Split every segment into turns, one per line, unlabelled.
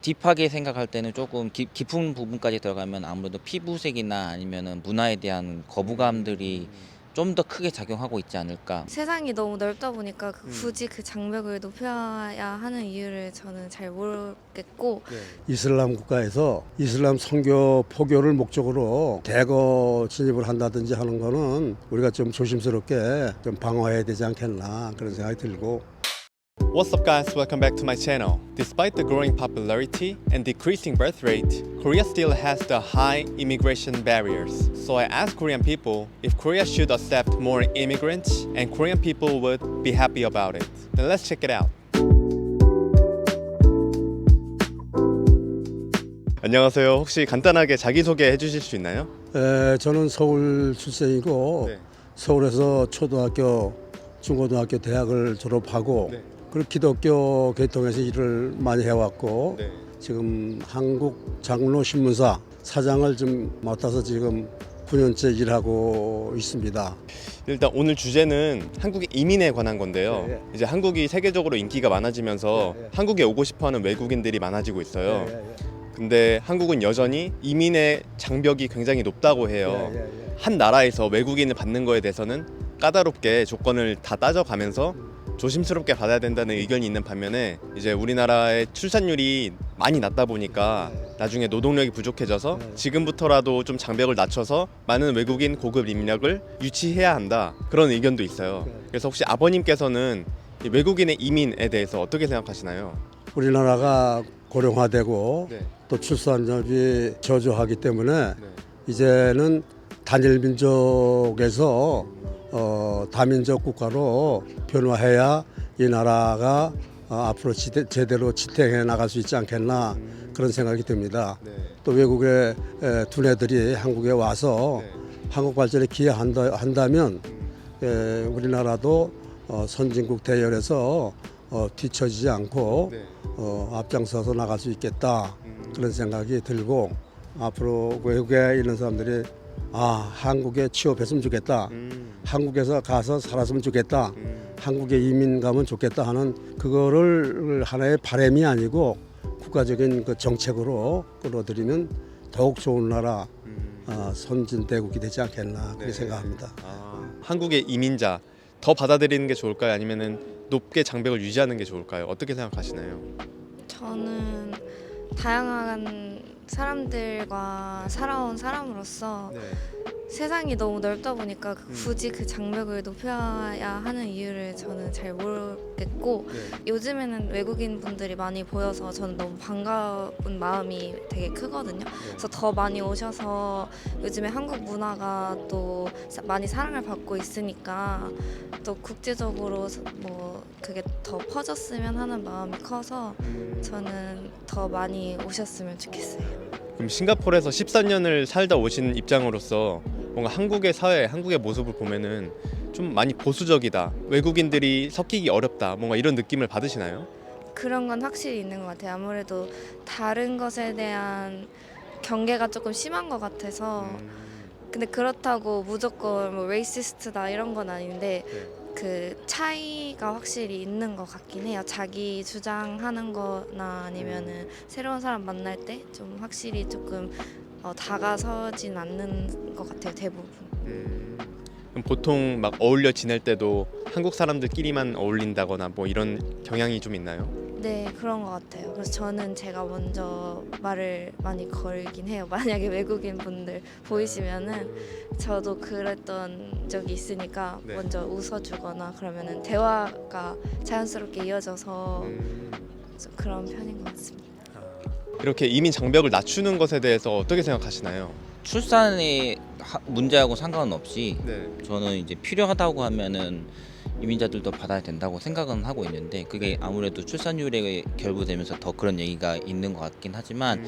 딥하게 생각할 때는 조금 깊은 부분까지 들어가면 아무래도 피부색이나 아니면은 문화에 대한 거부감들이 좀 더 크게 작용하고 있지 않을까.
세상이 너무 넓다 보니까 굳이 그 장벽을 높여야 하는 이유를 저는 잘 모르겠고
이슬람 국가에서 이슬람 선교 포교를 목적으로 대거 진입을 한다든지 하는 거는 우리가 좀 조심스럽게 좀 방어해야 되지 않겠나 그런 생각이 들고.
What's up guys, welcome back to my channel. Despite the growing popularity and decreasing birth rate, Korea still has the high immigration barriers. So I asked Korean people if Korea should accept more immigrants and Korean people would be happy about it. Then let's check it out. 안녕하세요. 혹시 간단하게 자기소개 해주실 수 있나요?
저는 서울 출생이고
네.
서울에서 초등학교, 중고등학교, 대학을 졸업하고
네.
그리고 기독교 계통에서 일을 많이 해왔고
네.
지금 한국 장로 신문사 사장을 좀 맡아서 지금 9년째 일하고 있습니다.
일단 오늘 주제는 한국의 이민에 관한 건데요.
네.
이제 한국이 세계적으로 인기가 많아지면서
네.
한국에 오고 싶어하는 외국인들이 많아지고 있어요.
예, 예, 예.
근데 한국은 여전히 이민의 장벽이 굉장히 높다고 해요.
예, 예, 예.
한 나라에서 외국인을 받는 거에 대해서는 까다롭게 조건을 다 따져가면서 조심스럽게 받아야 된다는 의견이 있는 반면에 이제 우리나라의 출산율이 많이 낮다 보니까 나중에 노동력이 부족해져서 지금부터라도 좀 장벽을 낮춰서 많은 외국인 고급 인력을 유치해야 한다, 그런 의견도 있어요. 그래서 혹시 아버님께서는 이 외국인의 이민에 대해서 어떻게 생각하시나요?
우리나라가 고령화되고
네.
또 출산율이 저조하기 때문에
네.
이제는 단일 민족에서 다민족 국가로 변화해야 이 나라가 앞으로 제대로 지탱해 나갈 수 있지 않겠나 그런 생각이 듭니다.
네.
또 외국의 두뇌들이 한국에 와서
네.
한국 발전에 기여한다면 우리나라도 선진국 대열에서 뒤처지지 않고
네.
앞장서서 나갈 수 있겠다 그런 생각이 들고, 앞으로 외국에 있는 사람들이 한국에 취업했으면 좋겠다, 한국에서 가서 살았으면 좋겠다, 한국에 이민 가면 좋겠다 하는 그거를 하나의 바람이 아니고 국가적인 그 정책으로 끌어들이면 더욱 좋은 나라, 선진대국이 되지 않겠나 그렇게
네.
생각합니다.
한국의 이민자 더 받아들이는 게 좋을까요? 아니면은 높게 장벽을 유지하는 게 좋을까요? 어떻게 생각하시나요?
저는 다양한 사람들과 살아온 사람으로서
네.
세상이 너무 넓다 보니까 굳이 그 장벽을 높여야 하는 이유를 저는 잘 모르겠고 요즘에는 외국인 분들이 많이 보여서 저는 너무 반가운 마음이 되게 크거든요. 그래서 더 많이 오셔서 요즘에 한국 문화가 또 많이 사랑을 받고 있으니까 또 국제적으로 뭐 그게 더 퍼졌으면 하는 마음이 커서 저는 더 많이 오셨으면 좋겠어요.
그럼 싱가포르에서 14년을 살다 오신 입장으로서 뭔가 한국의 사회, 한국의 모습을 보면은 좀 많이 보수적이다, 외국인들이 섞이기 어렵다, 뭔가 이런 느낌을 받으시나요?
그런 건 확실히 있는 것 같아요. 아무래도 다른 것에 대한 경계가 조금 심한 것 같아서. 근데 그렇다고 무조건 뭐 레이시스트다 이런 건 아닌데 그 차이가 확실히 있는 것 같긴 해요. 자기 주장하는 거나 아니면은 새로운 사람 만날 때 좀 확실히 조금 다가서진 않는 것 같아요, 대부분.
그럼 보통 막 어울려 지낼 때도 한국 사람들끼리만 어울린다거나 뭐 이런 경향이 좀 있나요?
네, 그런 것 같아요. 그래서 저는 제가 먼저 말을 많이 걸긴 해요. 만약에 외국인 분들 보이시면은 저도 그랬던 적이 있으니까
네.
먼저 웃어주거나 그러면은 대화가 자연스럽게 이어져서 좀 그런 편인 것 같습니다.
이렇게 이민 장벽을 낮추는 것에 대해서 어떻게 생각하시나요?
출산의 문제하고 상관은 없이
네.
저는 이제 필요하다고 하면은 이민자들도 받아야 된다고 생각은 하고 있는데, 그게 아무래도 출산율에 결부되면서 더 그런 얘기가 있는 것 같긴 하지만,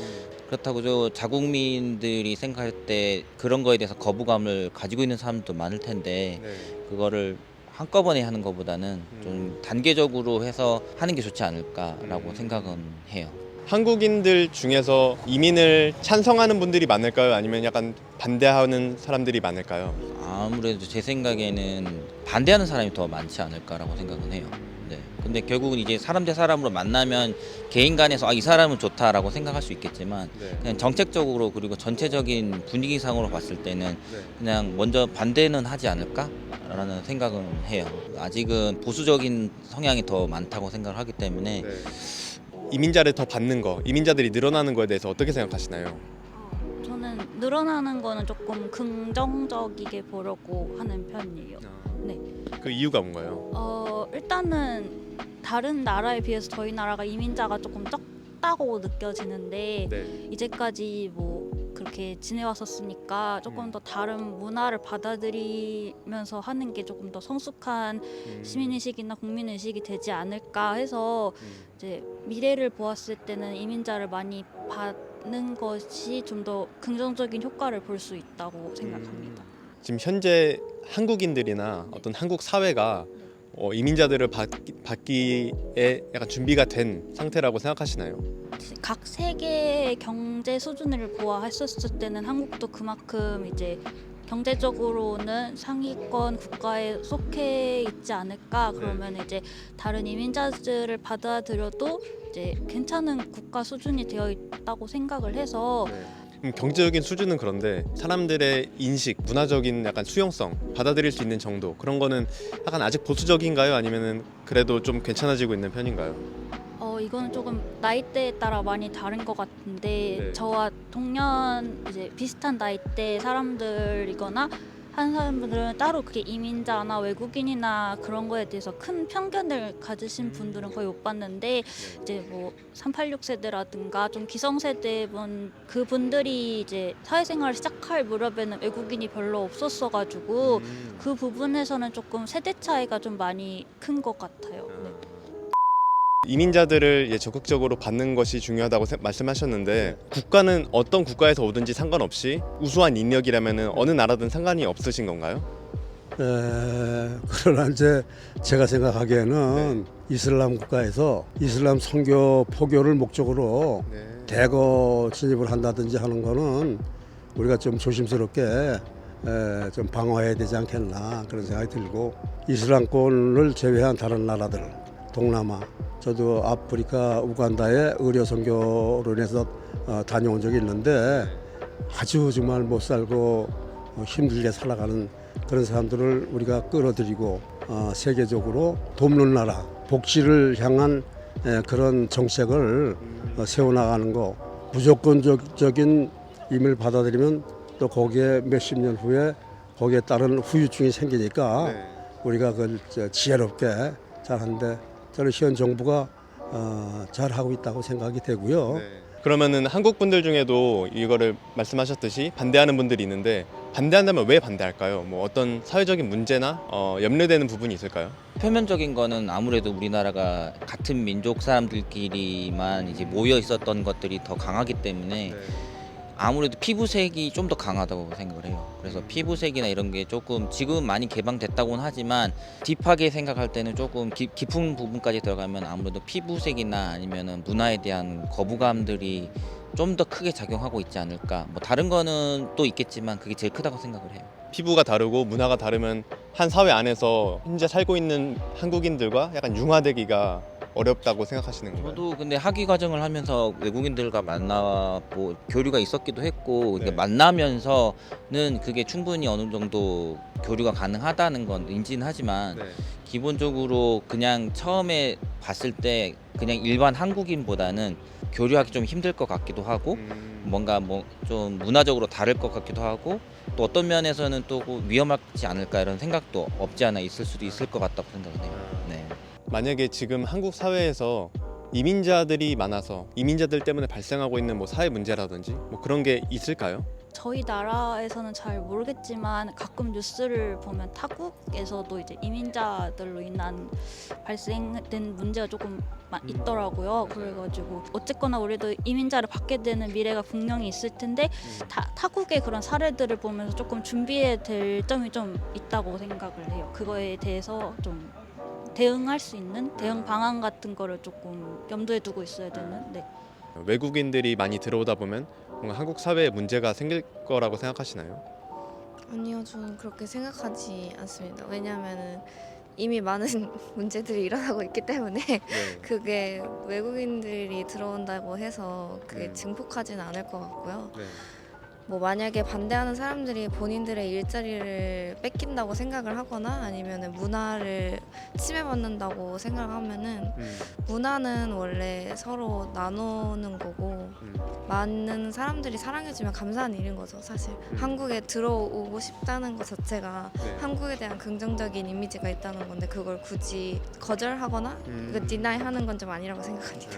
그렇다고 자국민들이 생각할 때 그런 거에 대해서 거부감을 가지고 있는 사람도 많을 텐데 그거를 한꺼번에 하는 것보다는 좀 단계적으로 해서 하는 게 좋지 않을까라고 생각은 해요.
한국인들 중에서 이민을 찬성하는 분들이 많을까요? 아니면 약간 반대하는 사람들이 많을까요?
아무래도 제 생각에는 반대하는 사람이 더 많지 않을까라고 생각은 해요. 네. 근데 결국은 이제 사람 대 사람으로 만나면 개인 간에서 이 사람은 좋다라고 생각할 수 있겠지만
네.
그냥 정책적으로 그리고 전체적인 분위기상으로 봤을 때는 그냥 먼저 반대는 하지 않을까라는 생각은 해요. 아직은 보수적인 성향이 더 많다고 생각을 하기 때문에
이민자를 더 받는 거, 이민자들이 늘어나는 거에 대해서 어떻게 생각하시나요?
저는 늘어나는 거는 조금 긍정적이게 보려고 하는 편이에요. 네.
그 이유가 뭔가요?
일단은 다른 나라에 비해서 저희 나라가 이민자가 조금 적다고 느껴지는데
네.
이제까지 뭐 그렇게 지내왔었으니까 조금 더 다른 문화를 받아들이면서 하는 게 조금 더 성숙한 시민의식이나 국민의식이 되지 않을까 해서 이제 미래를 보았을 때는 이민자를 많이 받는 것이 좀 더 긍정적인 효과를 볼 수 있다고 생각합니다.
지금 현재 한국인들이나 어떤 한국 사회가 이민자들을 받기에 약간 준비가 된 상태라고 생각하시나요?
각 세계의 경제 수준을 보아했었을 때는 한국도 그만큼 이제 경제적으로는 상위권 국가에 속해 있지 않을까. 그러면 이제 다른 이민자들을 받아들여도 이제 괜찮은 국가 수준이 되어 있다고 생각을 해서
경제적인 수준은 그런데 사람들의 인식, 문화적인 약간 수용성, 받아들일 수 있는 정도 그런 거는 약간 아직 보수적인가요? 아니면은 그래도 좀 괜찮아지고 있는 편인가요?
이거는 조금 나이대에 따라 많이 다른 것 같은데 저와 동년 이제 비슷한 나이대 사람들이거나 한 사람들은 따로 그게 이민자나 외국인이나 그런 거에 대해서 큰 편견을 가지신 분들은 거의 못 봤는데 이제 뭐 386 세대라든가 좀 기성세대 그분들이 이제 사회생활을 시작할 무렵에는 외국인이 별로 없었어가지고 그 부분에서는 조금 세대 차이가 좀 많이 큰 것 같아요. 네.
이민자들을 적극적으로 받는 것이 중요하다고 말씀하셨는데 국가는 어떤 국가에서 오든지 상관없이 우수한 인력이라면 어느 나라든 상관이 없으신 건가요?
그러나 이제 제가 생각하기에는 이슬람 국가에서 이슬람 선교 포교를 목적으로 대거 진입을 한다든지 하는 거는 우리가 좀 조심스럽게 좀 방어해야 되지 않겠나 그런 생각이 들고 이슬람권을 제외한 다른 나라들 동남아 저도 아프리카 우간다에 의료 선교로 인해서 다녀온 적이 있는데 아주 정말 못 살고 힘들게 살아가는 그런 사람들을 우리가 끌어들이고 세계적으로 돕는 나라 복지를 향한 그런 정책을 세워나가는 거 무조건적인 임을 받아들이면 또 거기에 몇십 년 후에 거기에 따른 후유증이 생기니까 우리가 그걸 지혜롭게 잘하는데 저는 현 정부가 잘하고 있다고 생각이 되고요.
그러면은 한국 분들 중에도 이거를 말씀하셨듯이 반대하는 분들이 있는데 반대한다면 왜 반대할까요? 뭐 어떤 사회적인 문제나 염려되는 부분이 있을까요?
표면적인 거는 아무래도 우리나라가 같은 민족 사람들끼리만 이제 모여 있었던 것들이 더 강하기 때문에 아무래도 피부색이 좀 더 강하다고 생각을 해요. 그래서 피부색이나 이런 게 조금 지금 많이 개방됐다고는 하지만 딥하게 생각할 때는 조금 깊은 부분까지 들어가면 아무래도 피부색이나 아니면은 문화에 대한 거부감들이 좀 더 크게 작용하고 있지 않을까. 뭐 다른 거는 또 있겠지만 그게 제일 크다고 생각을 해요.
피부가 다르고 문화가 다르면 한 사회 안에서 현재 살고 있는 한국인들과 약간 융화되기가 어렵다고 생각하시는 건가요?
저도 근데 학위 과정을 하면서 외국인들과 만나 뭐 교류가 있었기도 했고 그러니까 만나면서는 그게 충분히 어느 정도 교류가 가능하다는 건 인지는 하지만 기본적으로 그냥 처음에 봤을 때 그냥 일반 한국인보다는 교류하기 좀 힘들 것 같기도 하고 뭔가 뭐 좀 문화적으로 다를 것 같기도 하고 또 어떤 면에서는 또 위험하지 않을까 이런 생각도 없지 않아 있을 수도 있을 것 같다고 생각을 해요. 네.
만약에 지금 한국 사회에서 이민자들이 많아서 이민자들 때문에 발생하고 있는 뭐 사회 문제라든지 뭐 그런 게 있을까요?
저희 나라에서는 잘 모르겠지만 가끔 뉴스를 보면 타국에서도 이제 이민자들로 인한 발생된 문제가 조금 있더라고요. 그래가지고 어쨌거나 우리도 이민자를 받게 되는 미래가 분명히 있을 텐데 타국의 그런 사례들을 보면서 조금 준비해야 될 점이 좀 있다고 생각을 해요. 그거에 대해서 좀 대응할 수 있는 대응 방안 같은 거를 조금 염두에 두고 있어야 되는.
외국인들이 많이 들어오다 보면 뭔가 한국 사회에 문제가 생길 거라고 생각하시나요?
아니요, 저는 그렇게 생각하지 않습니다. 왜냐하면은 이미 많은 문제들이 일어나고 있기 때문에
네.
그게 외국인들이 들어온다고 해서 그게
음.
증폭하지는 않을 것 같고요.
네.
뭐 만약에 반대하는 사람들이 본인들의 일자리를 뺏긴다고 생각을 하거나 아니면 문화를 침해받는다고 생각하면은 문화는 원래 서로 나누는 거고 많은 사람들이 사랑해주면 감사한 일인 거죠. 사실 한국에 들어오고 싶다는 것 자체가
네.
한국에 대한 긍정적인 이미지가 있다는 건데 그걸 굳이 거절하거나 디나이하는 건 좀 아니라고 생각합니다.